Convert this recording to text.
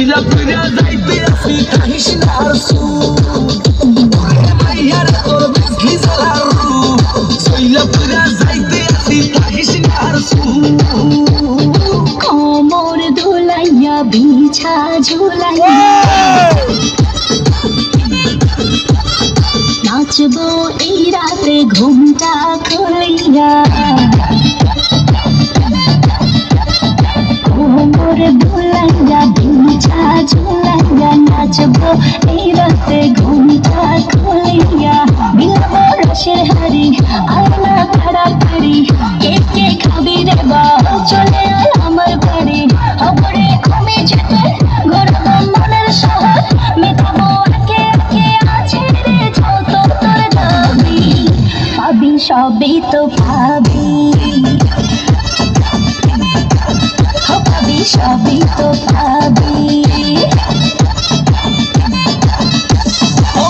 সইলা পুইরা যাইতে আসি কাহিস না আর মাইয়ার তোর বেসলি জ্বালার সইলা পুইরা যাইতে আসি কাহিস না আর কোমর ধুলাইয়া বিছা ঝুলাইয়া নাচবো এই রাতে ঘুমটা খুলিয়া কোমর ধুলাইয়া বিছা ঝুলাইয়া নাচবো এই রাতে ঘুমটা খুলিয়া বিলাবো রসের হাড়ি আয়না তাড়াতাড়ি কে কে খাবি রে বা চলে আয় আমার বাড়ি খবরে কমে যেতে গড়বো মনের শহর মেটাবো একে একে আছে রে যত তোর দাবি পাবি সবই তো পাবি